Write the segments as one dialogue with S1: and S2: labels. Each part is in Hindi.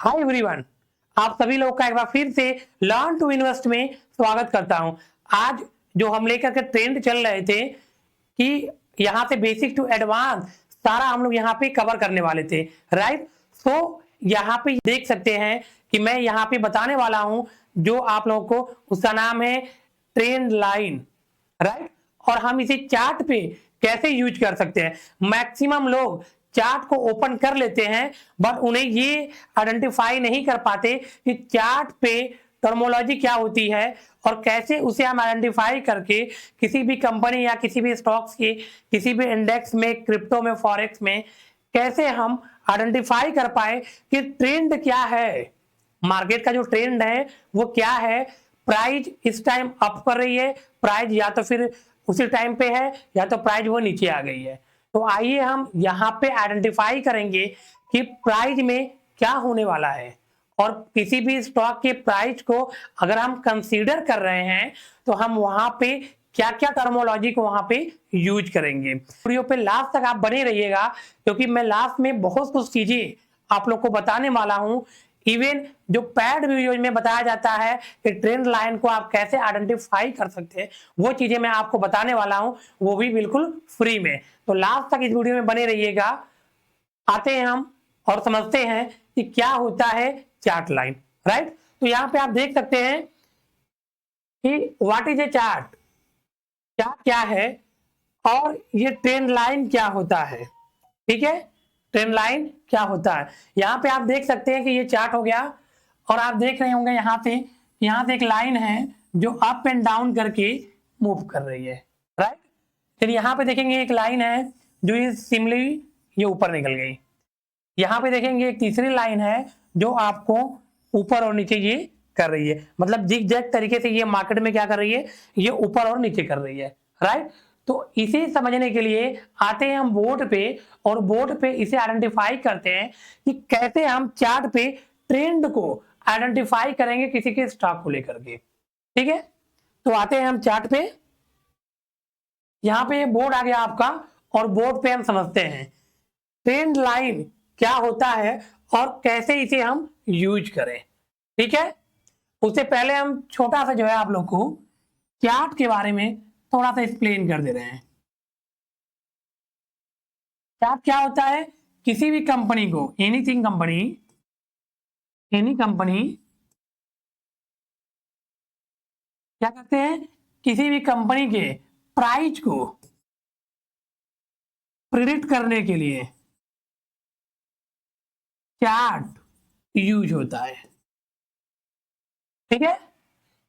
S1: हाय एवरीवन, आप सभी लोग का एक बार फिर से लर्न टू इन्वेस्ट में स्वागत करता हूं। आज जो हम लेकर के ट्रेंड चल रहे थे कि यहाँ से बेसिक टू एडवांस सारा हम लोग यहाँ पे कवर करने वाले थे, राइट। तो यहाँ पे देख सकते हैं कि मैं यहाँ पे बताने वाला हूँ जो आप लोगों को, उसका नाम है ट्रेंड लाइन, राइट। और हम इसे चार्ट पे कैसे यूज कर सकते हैं। मैक्सिमम लोग चार्ट को ओपन कर लेते हैं बट उन्हें ये आइडेंटिफाई नहीं कर पाते कि चार्ट पे टर्मोलॉजी क्या होती है और कैसे उसे हम आइडेंटिफाई करके किसी भी कंपनी या किसी भी स्टॉक्स के, किसी भी इंडेक्स में, क्रिप्टो में, फॉरेक्स में कैसे हम आइडेंटिफाई कर पाए कि ट्रेंड क्या है, मार्केट का जो ट्रेंड है वो क्या है। प्राइस इस टाइम अप कर रही है, प्राइस या तो फिर उसी टाइम पे है या तो प्राइस वो नीचे आ गई है। तो आइए हम यहाँ पे आइडेंटिफाई करेंगे कि प्राइस में क्या होने वाला है और किसी भी स्टॉक के प्राइस को अगर हम कंसीडर कर रहे हैं तो हम वहां पे क्या क्या टर्मोलॉजी को वहां पे यूज करेंगे। वीडियो पे लास्ट तक आप बने रहिएगा क्योंकि मैं लास्ट में बहुत कुछ चीजें आप लोग को बताने वाला हूं। इवन जो पैड वीडियो में बताया जाता है कि ट्रेंड लाइन को आप कैसे आइडेंटिफाई कर सकते हैं, वो चीजें मैं आपको बताने वाला हूं, वो भी बिल्कुल फ्री में। तो लास्ट तक इस वीडियो में बने रहिएगा। आते हैं हम और समझते हैं कि क्या होता है चार्ट लाइन, राइट। तो यहां पे आप देख सकते हैं कि what is a chart, chart क्या है और ये ट्रेंड लाइन क्या होता है, ठीक है। ट्रेंड लाइन क्या होता है, यहाँ पे आप देख सकते हैं कि ये चार्ट हो गया और आप देख रहे होंगे यहाँ से एक लाइन है जो अप एंड डाउन करके मूव कर रही है, राइट। फिर यहाँ पे देखेंगे एक लाइन है जो ये सिमिलरली ये ऊपर निकल गई। यहाँ पे देखेंगे एक तीसरी लाइन है जो आपको ऊपर और नीचे ये कर रही है, मतलब जिग जैग तरीके से ये मार्केट में क्या कर रही है, ये ऊपर और नीचे कर रही है, राइट। तो इसे समझने के लिए आते हैं हम बोर्ड पे और बोर्ड पे इसे आइडेंटिफाई करते हैं कि कैसे हम चार्ट पे ट्रेंड को आइडेंटिफाई करेंगे किसी के स्टॉक को लेकर के, ठीक है। तो आते हैं हम चार्ट पे, यहाँ पे बोर्ड आ गया आपका और बोर्ड पे हम समझते हैं ट्रेंड लाइन क्या होता है और कैसे इसे हम यूज करें, ठीक है। उससे पहले हम छोटा सा जो है आप लोग को चार्ट के बारे में थोड़ा सा एक्सप्लेन कर दे रहे हैं। चार्ट क्या होता है, किसी भी कंपनी को, एनीथिंग कंपनी, एनी कंपनी क्या करते हैं, किसी भी कंपनी के प्राइस को प्रिडिक्ट करने के लिए चार्ट यूज होता है, ठीक है।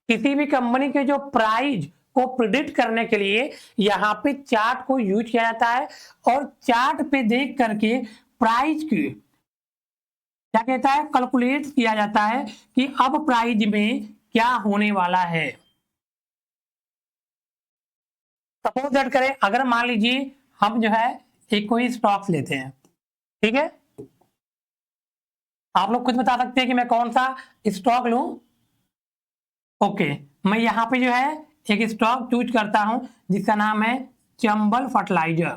S1: किसी भी कंपनी के जो प्राइस को प्रिडिक्ट करने के लिए यहाँ पे चार्ट को यूज किया जाता है और चार्ट पे देख करके प्राइस की क्या कहता है, कैलकुलेट किया जाता है कि अब प्राइस में क्या होने वाला है। सपोज दैट करें, अगर मान लीजिए हम जो है एक कोई स्टॉक्स लेते हैं, ठीक है। आप लोग खुद बता सकते हैं कि मैं कौन सा स्टॉक लूं। ओके, मैं यहाँ पे जो है एक स्टॉक चूज करता हूं जिसका नाम है चंबल फर्टिलाइजर,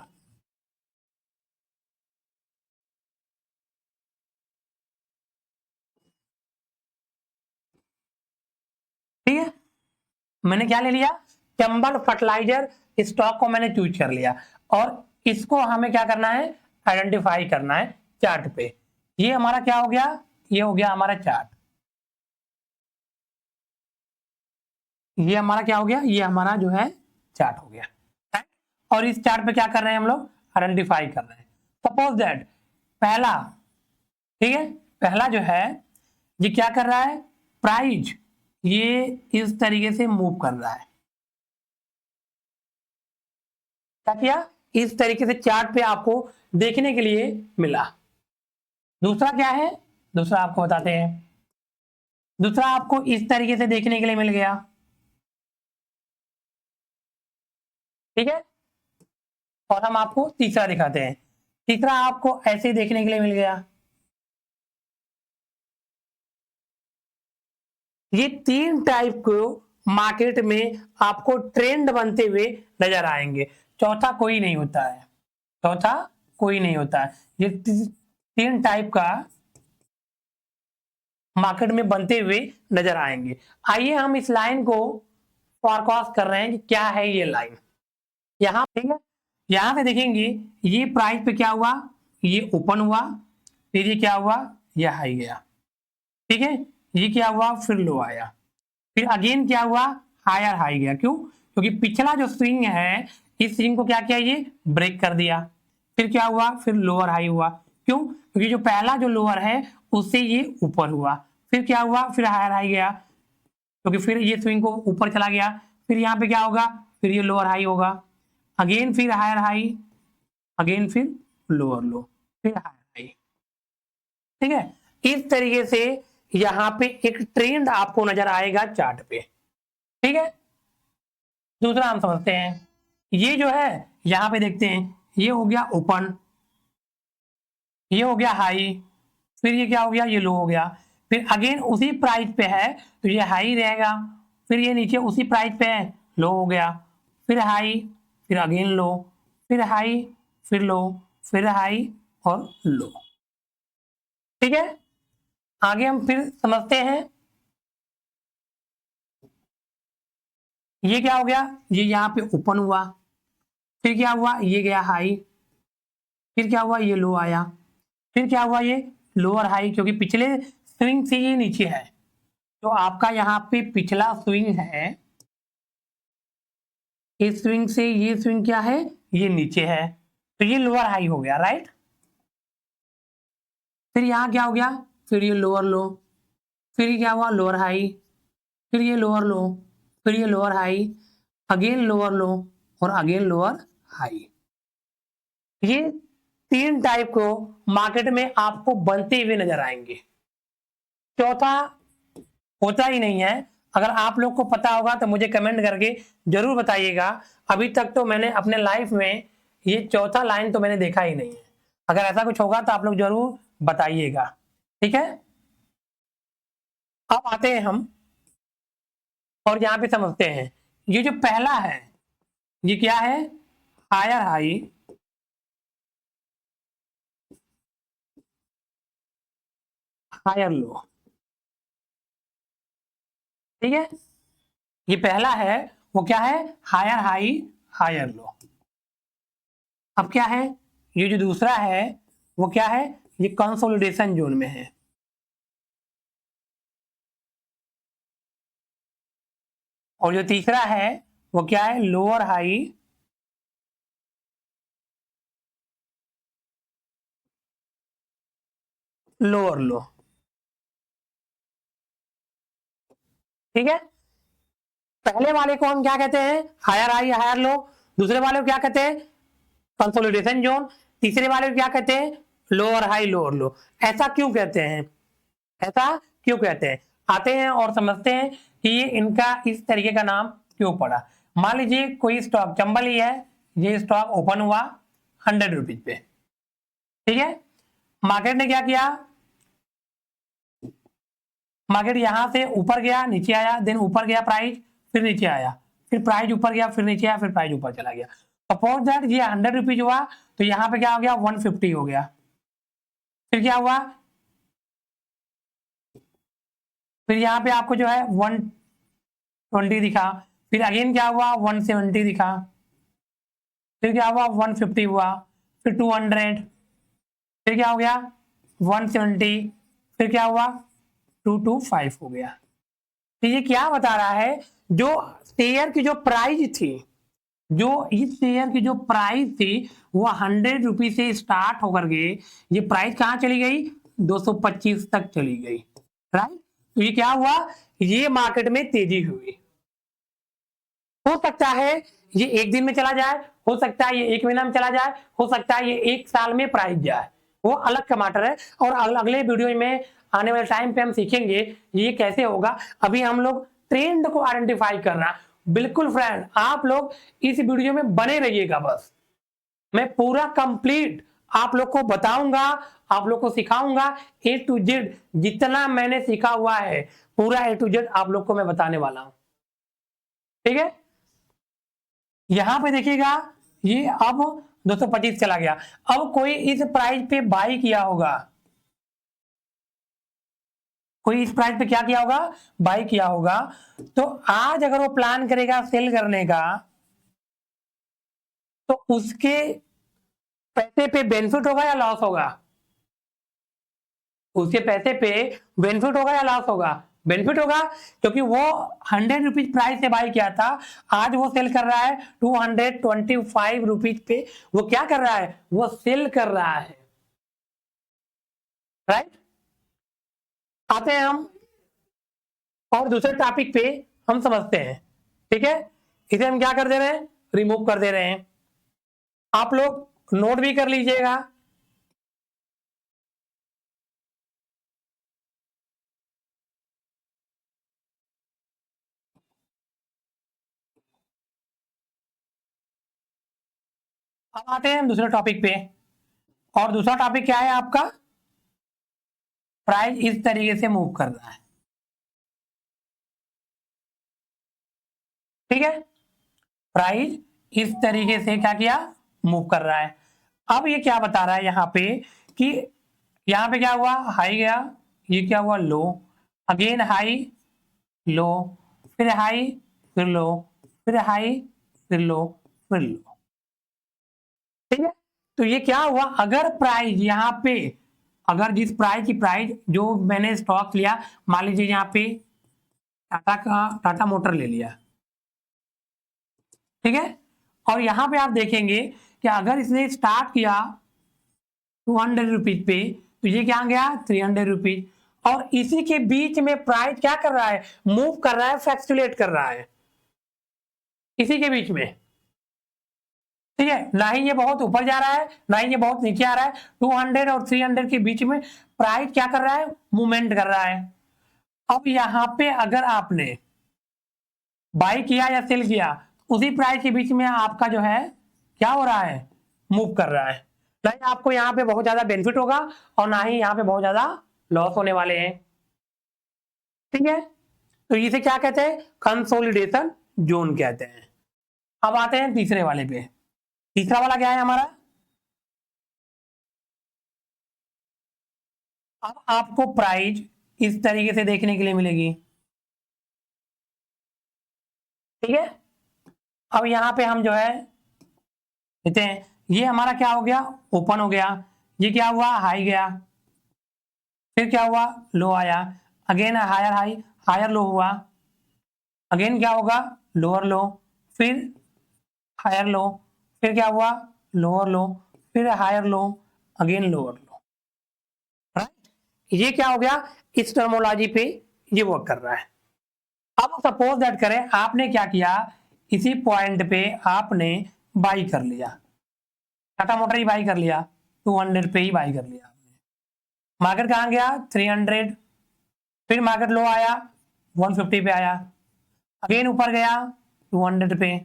S1: ठीक है। मैंने क्या ले लिया, चंबल फर्टिलाइजर स्टॉक को मैंने चूज कर लिया और इसको हमें क्या करना है, आइडेंटिफाई करना है चार्ट पे। ये हमारा क्या हो गया, ये हो गया हमारा चार्ट। ये हमारा क्या हो गया, ये हमारा जो है चार्ट हो गया। और इस चार्ट पे क्या कर रहे हैं हम लोग, आइडेंटिफाई कर रहे हैं। सपोज दैट पहला, ठीक है, पहला जो है ये क्या कर रहा है, प्राइस ये इस तरीके से मूव कर रहा है, क्या किया, इस तरीके से चार्ट पे आपको देखने के लिए मिला। दूसरा क्या है, दूसरा आपको बताते हैं, दूसरा आपको इस तरीके से देखने के लिए मिल गया, ठीक है। और हम आपको तीसरा दिखाते हैं, तीसरा आपको ऐसे ही देखने के लिए मिल गया। ये तीन टाइप को मार्केट में आपको ट्रेंड बनते हुए नजर आएंगे, चौथा कोई नहीं होता है, चौथा कोई नहीं होता है। ये तीन टाइप का मार्केट में बनते हुए नजर आएंगे। आइए हम इस लाइन को फोरकास्ट कर रहे हैं कि क्या है ये लाइन। यहाँ ठीक है, यहाँ से देखेंगे ये प्राइस पे क्या हुआ, ये ओपन हुआ, फिर ये क्या हुआ, ये हाई गया, ठीक है, ये क्या हुआ, फिर लो आया, फिर अगेन क्या हुआ, हायर हाई गया। क्यों? क्योंकि पिछला जो स्विंग है इस स्विंग को क्या किया, ये ब्रेक कर दिया। फिर क्या हुआ, फिर लोअर हाई हुआ। क्यों? क्योंकि जो पहला जो लोअर है उससे ये ऊपर हुआ। फिर क्या हुआ, फिर हायर हाई गया, क्योंकि फिर ये स्विंग को ऊपर चला गया। फिर यहाँ पे क्या होगा, फिर ये लोअर हाई होगा, अगेन फिर हायर हाई, अगेन फिर लोअर लो, फिर हायर हाई। ठीक है, इस तरीके से यहाँ पे एक ट्रेंड आपको नजर आएगा चार्ट पे। ठीक है, दूसरा हम समझते हैं, ये जो है यहाँ पे देखते हैं, ये हो गया ओपन, ये हो गया हाई, फिर ये क्या हो गया, ये लो हो गया, फिर अगेन उसी प्राइस पे है तो ये हाई रहेगा, फिर ये नीचे उसी प्राइस पे है, लो हो गया, फिर हाई, फिर अगेन लो, फिर हाई, फिर लो, फिर हाई और लो। ठीक है, आगे हम फिर समझते हैं, ये क्या हो गया, ये यहाँ पे ओपन हुआ, फिर क्या हुआ, ये गया हाई, फिर क्या हुआ, ये लो आया, फिर क्या हुआ, ये लोअर हाई, क्योंकि पिछले स्विंग से ये नीचे है, तो आपका यहाँ पे पिछला स्विंग है, इस स्विंग से ये स्विंग क्या है, ये नीचे है, तो ये लोअर हाई हो गया, राइट। फिर यहाँ क्या हो गया, फिर ये लोअर लो, फिर ये क्या हुआ, लोअर हाई, फिर ये लोअर लो, फिर ये लोअर हाई, अगेन लोअर लो और अगेन लोअर हाई। ये तीन टाइप को मार्केट में आपको बनते हुए नजर आएंगे। चौथा होता ही नहीं है। अगर आप लोग को पता होगा तो मुझे कमेंट करके जरूर बताइएगा। अभी तक तो मैंने अपने लाइफ में ये चौथा लाइन तो मैंने देखा ही नहीं है। अगर ऐसा कुछ होगा तो आप लोग जरूर बताइएगा। ठीक है, अब आते हैं हम और यहाँ पे समझते हैं, ये जो पहला है ये क्या है, हायर हाई, हायर लो। ठीक है, ये पहला है वो क्या है, हायर हाई, हायर लो। अब क्या है, ये जो दूसरा है वो क्या है, ये कंसोलिडेशन जोन में है। और जो तीसरा है वो क्या है, लोअर हाई, लोअर लो। ठीक है, पहले वाले को हम क्या कहते हैं, हायर हाई हायर लो। दूसरे वाले को क्या कहते हैं, कंसोलिडेशन जोन। तीसरे वाले को क्या कहते हैं, लोअर हाई लोअर लो। ऐसा क्यों कहते हैं, ऐसा क्यों कहते हैं, आते हैं और समझते हैं कि ये इनका इस तरीके का नाम क्यों पड़ा। मान लीजिए कोई स्टॉक चंबल ही है, ये स्टॉक ओपन हुआ 100 रुपीज पे। ठीक है, मार्केट ने क्या किया, मार्केट यहां से ऊपर गया नीचे आया, देन ऊपर गया प्राइस, फिर नीचे आया, फिर प्राइस ऊपर गया, फिर नीचे आया, फिर प्राइस ऊपर चला गया। सपोज दैट ये 100 रुपीज हुआ तो यहाँ पे क्या हो गया, 150 हो गया। फिर क्या हुआ, फिर यहाँ पे आपको जो है 120 दिखा, फिर अगेन क्या हुआ, 170 दिखा, फिर क्या हुआ, 150 हुआ, फिर 200, फिर क्या हो गया, 170, फिर क्या हुआ, 225 हो गया। तो ये क्या बता रहा है, जो शेयर की जो प्राइस थी, जो इस शेयर की जो प्राइस थी वो 100 रुपीज से स्टार्ट होकर के ये प्राइस कहां चली गई, 225 तक चली गई, राइट। तो ये क्या हुआ, ये मार्केट में तेजी हुई। हो सकता है ये एक दिन में चला जाए, हो सकता है ये एक महीना में चला जाए, हो सकता है ये एक साल में प्राइस जाए, वो अलग का मैटर है। और अगले वीडियो में आने वाले टाइम पे हम सीखेंगे ये कैसे होगा। अभी हम लोग ट्रेंड को आइडेंटिफाई करना। बिल्कुल फ्रेंड, आप लोग इस वीडियो में बने रहिएगा, बस मैं पूरा कंप्लीट आप लोग को बताऊंगा, आप लोग को सिखाऊंगा ए टू जेड, जितना मैंने सीखा हुआ है पूरा ए टू जेड आप लोग को मैं बताने वाला हूं। ठीक है, यहां पे देखिएगा ये अब 225 चला गया। अब कोई इस प्राइस पे बाई किया होगा, कोई इस प्राइस पे क्या किया होगा, बाई किया होगा। तो आज अगर वो प्लान करेगा सेल करने का, तो उसके पैसे पे बेनिफिट होगा या लॉस होगा? उसके पैसे पे बेनिफिट होगा या लॉस होगा? बेनिफिट होगा, क्योंकि वो 100 रुपीज प्राइस से बाई किया था, आज वो सेल कर रहा है 225 रुपीज पे। वो क्या कर रहा है, वो सेल कर रहा है, राइट। आते हैं हम और दूसरे टॉपिक पे, हम समझते हैं, ठीक है। इसे हम क्या कर दे रहे हैं, रिमूव कर दे रहे हैं। आप लोग नोट भी कर लीजिएगा। अब आते हैं हम दूसरे टॉपिक पे, और दूसरा टॉपिक क्या है आपका, प्राइस इस तरीके से मूव कर रहा है, ठीक है। प्राइस इस तरीके से क्या किया, मूव कर रहा है। अब ये क्या बता रहा है यहाँ पे, कि यहाँ पे क्या हुआ, हाई गया, ये क्या हुआ, लो, अगेन हाई, लो, फिर हाई, फिर लो, फिर हाई, फिर लो, फिर लो, ठीक है। तो ये क्या हुआ, अगर प्राइस यहाँ पे, अगर जिस प्राइस की प्राइस जो मैंने स्टॉक लिया, मान लीजिए यहाँ पे टाटा मोटर ले लिया, ठीक है। और यहां पे आप देखेंगे कि अगर इसने स्टार्ट किया 200 रुपीज पे, तो ये क्या गया 300 रुपीज, और इसी के बीच में प्राइस क्या कर रहा है, मूव कर रहा है, फ्लैक्चुएट कर रहा है, इसी के बीच में, ठीक है। ना ही ये बहुत ऊपर जा रहा है, ना ही ये बहुत नीचे आ रहा है, 200 और 300 के बीच में प्राइस क्या कर रहा है, मूवमेंट कर रहा है। अब यहां पे अगर आपने बाई किया या सेल किया, उसी प्राइस के बीच में आपका जो है क्या हो रहा है, मूव कर रहा है। ना ही आपको यहाँ पे बहुत ज्यादा बेनिफिट होगा, और ना ही यहाँ पे बहुत ज्यादा लॉस होने वाले हैं, ठीक है। तो इसे क्या कहते हैं, कंसोलिडेशन जोन कहते हैं। अब आते हैं तीसरे वाले पे। तीसरा वाला क्या है हमारा, अब आपको प्राइस इस तरीके से देखने के लिए मिलेगी, ठीक है। अब यहाँ पे हम जो है कहते हैं, ये हमारा क्या हो गया, ओपन हो गया, ये क्या हुआ, हाई गया, फिर क्या हुआ, लो आया, again higher high, higher low हुआ, अगेन क्या होगा, लोअर लो, फिर हायर लो, फिर क्या हुआ, लोअर लो, फिर higher low, again lower low, right. ये क्या हो गया, इस टर्मोलॉजी पे ये वर्क कर रहा है। अब सपोज दैट करें आपने क्या किया, इसी पॉइंट पे आपने बाई कर लिया, टाटा मोटर ही बाई कर लिया, 200 पे ही बाई कर लिया, मार्केट कहां गया 300, फिर मार्केट लो आया 150 पे आया, अगेन ऊपर गया 200 पे,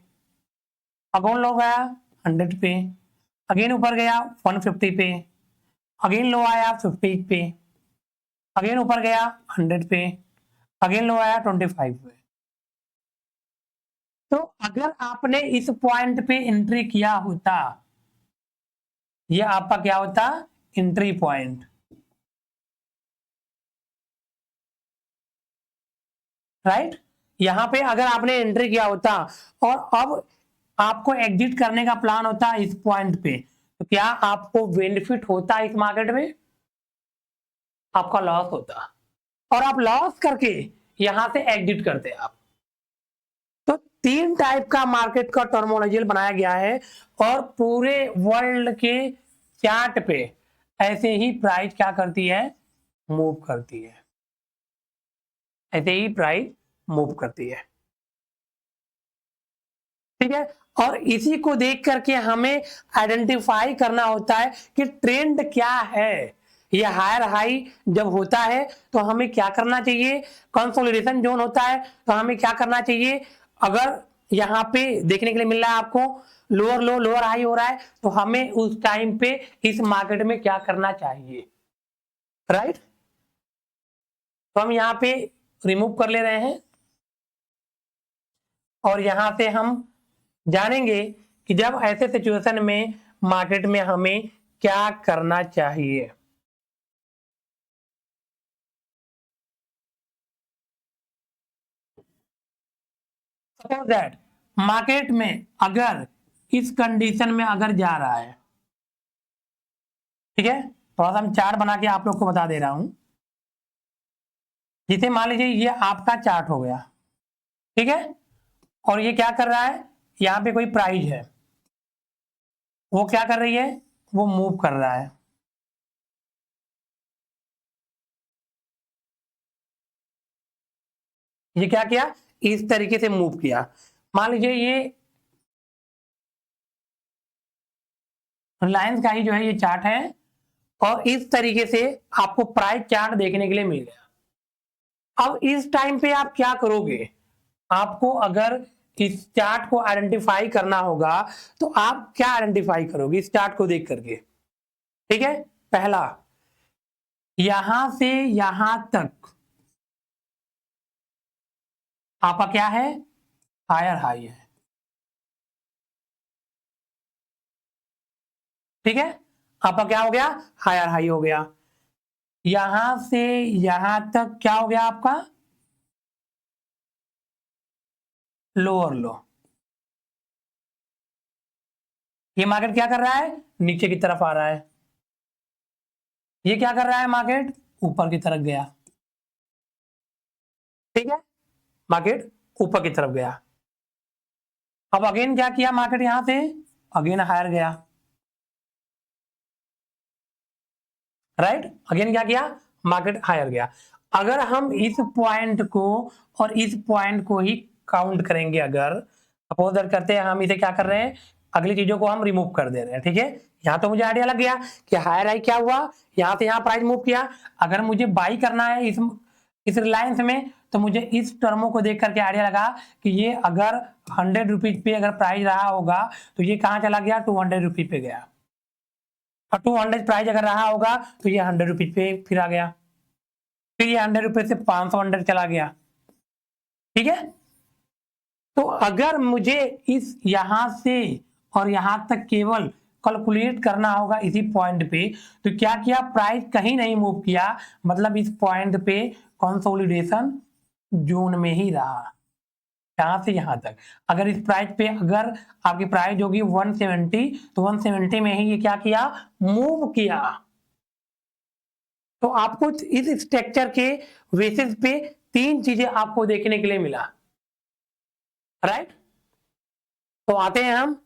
S1: अगेन लो गया 100 पे, अगेन ऊपर गया 150 पे, अगेन लो आया 50 पे, अगेन ऊपर गया 100 पे, अगेन लो आया 25 पे। तो अगर आपने इस पॉइंट पे एंट्री किया होता, ये आपका क्या होता, एंट्री पॉइंट, राइट। यहां पे अगर आपने एंट्री किया होता और अब आपको एग्जिट करने का प्लान होता इस पॉइंट पे, तो क्या आपको बेनिफिट होता इस मार्केट में, आपका लॉस होता, और आप लॉस करके यहां से एग्जिट करते आप। तो तीन टाइप का मार्केट का टर्मोलॉजी बनाया गया है, और पूरे वर्ल्ड के चार्ट पे ऐसे ही प्राइस क्या करती है, मूव करती है, ऐसे ही प्राइस मूव करती है, ठीक है। और इसी को देख करके हमें आइडेंटिफाई करना होता है कि ट्रेंड क्या है। ये हायर हाई जब होता है तो हमें क्या करना चाहिए, कंसोलिडेशन जोन होता है तो हमें क्या करना चाहिए, अगर यहाँ पे देखने के लिए मिल रहा है आपको लोअर लो लोअर हाई हो रहा है, तो हमें उस टाइम पे इस मार्केट में क्या करना चाहिए, राइट। तो हम यहाँ पे रिमूव कर ले रहे हैं, और यहां से हम जानेंगे कि जब ऐसे सिचुएशन में मार्केट में हमें क्या करना चाहिए। सपोज दैट मार्केट में अगर इस कंडीशन में अगर जा रहा है, ठीक है, थोड़ा सा हम चार्ट बना के आप लोग को बता दे रहा हूं। जिसे मान लीजिए ये आपका चार्ट हो गया, ठीक है, और ये क्या कर रहा है, यहाँ पे कोई प्राइस है, वो क्या कर रही है, वो मूव कर रहा है। ये क्या किया, इस तरीके से मूव किया। मान लीजिए ये रिलायंस का ही जो है ये चार्ट है, और इस तरीके से आपको प्राइस चार्ट देखने के लिए मिल गया। अब इस टाइम पे आप क्या करोगे, आपको अगर इस चार्ट को आइडेंटिफाई करना होगा तो आप क्या आइडेंटिफाई करोगे इस चार्ट को देख करके, ठीक है। पहला, यहां से यहां तक आपका क्या है, हायर हाई है, ठीक है, आपका क्या हो गया, हायर हाई हो गया। यहां से यहां तक क्या हो गया आपका, लोअर लो। ये मार्केट क्या कर रहा है, नीचे की तरफ आ रहा है। ये क्या कर रहा है, मार्केट ऊपर की तरफ गया, ठीक है, मार्केट ऊपर की तरफ गया। अब अगेन क्या किया मार्केट, यहां से अगेन हायर गया, राइट, अगेन क्या किया, मार्केट हायर गया। अगर हम इस पॉइंट को और इस पॉइंट को ही काउंट करेंगे, अगर सपोज करते हैं हम इसे क्या कर रहे हैं, अगली चीजों को हम रिमूव कर दे रहे हैं, ठीक है। यहां तो मुझे आइडिया लग गया कि हायर हाई क्या हुआ, यहां से यहां प्राइस मूव किया। अगर मुझे बाई करना है इस रिलायंस में, तो मुझे इस टर्मों को देख करके आइडिया लगा कि ये अगर 100 रुपीज पे अगर प्राइस रहा होगा तो ये कहां चला गया, 200 रुपीज पे गया, और 200 प्राइस अगर रहा होगा तो ये 100 रुपीज पे फिर आ गया, फिर ये 100 रुपए से 500 100 चला गया, ठीक है। तो अगर मुझे इस यहां से और यहां तक केवल कैलकुलेट करना होगा इसी पॉइंट पे, तो क्या किया, प्राइस कहीं नहीं मूव किया, मतलब इस पॉइंट पे कंसोलिडेशन जोन में ही रहा, यहां से यहां तक। अगर इस प्राइस पे अगर आपकी प्राइस होगी 170, तो 170 में ही ये क्या किया, मूव किया। तो आपको इस स्ट्रक्चर के बेसिस पे तीन चीजें आपको देखने के लिए मिला, राइट। तो आते हैं हम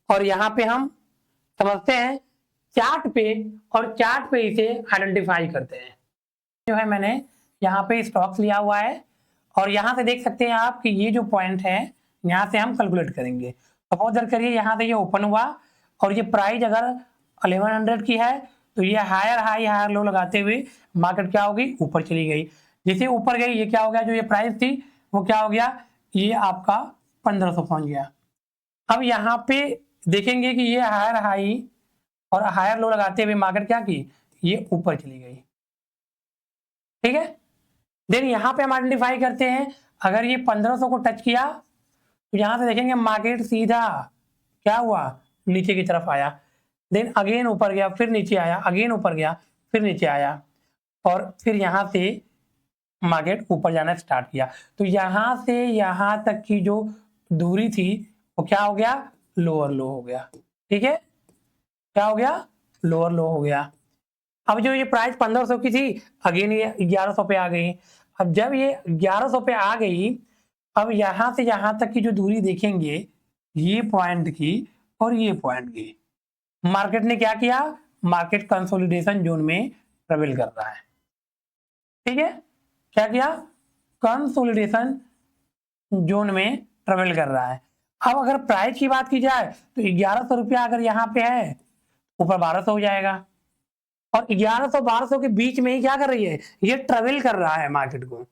S1: और यहां पे हम समझते हैं चार्ट पे, और चार्ट पे इसे आइडेंटिफाई करते हैं। जो है मैंने यहाँ पे स्टॉक्स लिया हुआ है, और यहां से देख सकते हैं आप कि ये जो पॉइंट है यहां से हम कैलकुलेट करेंगे। सपोज करिए यहां से ये ओपन हुआ और ये प्राइस अगर 1100 की है, तो ये हायर हाई हायर लो लगाते हुए मार्केट क्या होगी, ऊपर चली गई। जैसे ऊपर गई, ये क्या हो गया, जो ये प्राइस थी वो क्या हो गया, ये आपका 1500 पहुंच गया। अब यहाँ पे देखेंगे कि ये हायर हाई और हायर लो लगाते हुए मार्केट क्या की, ये ऊपर चली गई, ठीक है। देन यहाँ पे हम आइडेंटिफाई करते हैं, अगर ये 1500 को टच किया तो यहां से देखेंगे मार्केट सीधा क्या हुआ, नीचे की तरफ आया। देन अगेन ऊपर गया, फिर नीचे आया, अगेन ऊपर गया, फिर नीचे आया, और फिर यहां से मार्केट ऊपर जाना स्टार्ट किया। तो यहां से यहां तक की जो दूरी थी वो क्या हो गया, लोअर लो हो गया, ठीक है। क्या हो गया, लोअर लो हो गया। अब जो ये प्राइस 1500 की थी, अगेन ये 1100 पे आ गई। अब जब ये 1100 पे आ गई, अब यहां से यहां तक की जो दूरी देखेंगे, ये पॉइंट की और ये पॉइंट की, मार्केट ने क्या किया, मार्केट कंसोलिडेशन जोन में ट्रेवल कर रहा है, ठीक है। क्या किया, कंसोलिडेशन जोन में ट्रेवल कर रहा है। अब अगर प्राइस की बात की जाए तो 1100 रुपया अगर यहाँ पे है, ऊपर 1200 हो जाएगा, और 1100 1200 के बीच में ही क्या कर रही है, ये ट्रेवल कर रहा है मार्केट को।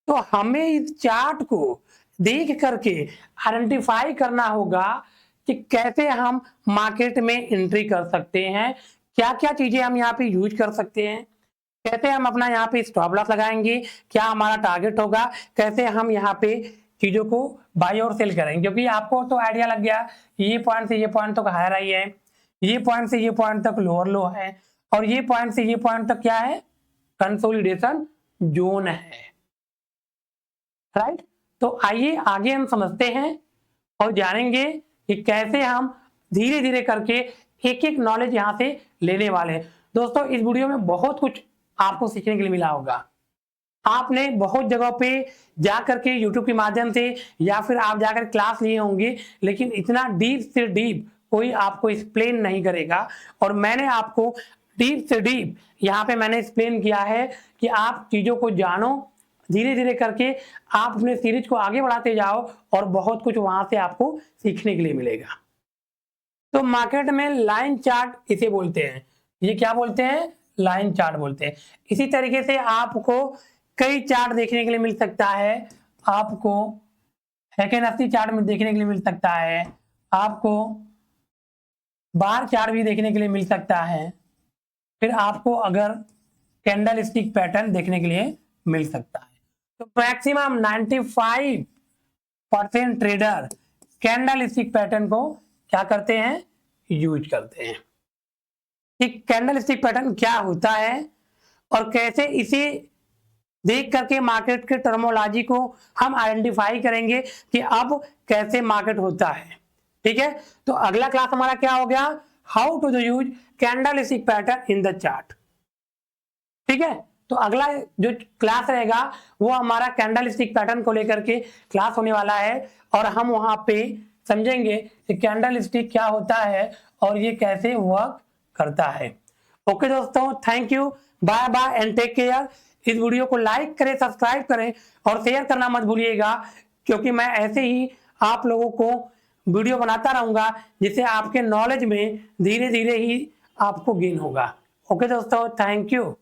S1: तो हमें इस चार्ट को देख करके आइडेंटिफाई करना होगा कि कैसे हम मार्केट में एंट्री कर सकते हैं, क्या क्या चीजें हम यहाँ पे यूज कर सकते हैं, कैसे हम अपना यहाँ पे स्टॉप लॉस लगाएंगे, क्या हमारा टारगेट होगा, कैसे हम यहाँ पे चीजों को बाई और सेल करेंगे। क्योंकि आपको तो आइडिया लग गया कि ये पॉइंट से ये पॉइंट तक हायर हाई है, ये पॉइंट से ये पॉइंट तक लोअर लो है, और ये पॉइंट से ये पॉइंट तक क्या है, कंसोलिडेशन जोन है, राइट। तो आइए आगे हम समझते हैं और जानेंगे कि कैसे हम धीरे धीरे करके एक एक नॉलेज यहाँ से लेने वाले हैं। दोस्तों इस वीडियो में बहुत कुछ आपको सीखने के लिए मिला होगा। आपने बहुत जगहों पे जा करके यूट्यूब के माध्यम से या फिर आप जाकर क्लास लिए होंगे, लेकिन इतना डीप से डीप कोई आपको एक्सप्लेन नहीं करेगा। और मैंने आपको डीप से डीप यहाँ पे मैंने एक्सप्लेन किया है कि आप चीज़ों को जानो, धीरे धीरे करके आप अपने सीरीज को आगे बढ़ाते जाओ और बहुत कुछ वहां से आपको सीखने के लिए मिलेगा। तो मार्केट में लाइन चार्ट इसे बोलते हैं। ये क्या बोलते हैं? लाइन चार्ट बोलते हैं। इसी तरीके से आपको कई चार्ट देखने के लिए मिल सकता है। आपको हैकेनस्टी चार्ट में देखने के लिए मिल सकता है, आपको बार चार्ट भी देखने के लिए मिल सकता है, फिर आपको अगर कैंडल स्टिक पैटर्न देखने के लिए मिल सकता है। तो maximum 95% trader candle stick pattern को क्या करते हैं? यूज करते हैं। कि कैंडल स्टिक पैटर्न क्या होता है और कैसे इसे देख करके मार्केट के टर्मोलॉजी को हम आइडेंटिफाई करेंगे कि अब कैसे मार्केट होता है। ठीक है, तो अगला क्लास हमारा क्या हो गया? How to use candlestick pattern in the chart. ठीक है, तो अगला जो क्लास रहेगा वो हमारा कैंडल स्टिक पैटर्न को लेकर के क्लास होने वाला है और हम वहां पे समझेंगे कि कैंडल स्टिक क्या होता है और ये कैसे वर्क करता है। ओके दोस्तों, thank you, bye bye and take care. इस वीडियो को लाइक करें, सब्सक्राइब करें और शेयर करना मत भूलिएगा, क्योंकि मैं ऐसे ही आप लोगों को वीडियो बनाता रहूंगा जिससे आपके नॉलेज में धीरे धीरे ही आपको गेन होगा। ओके दोस्तों, थैंक यू।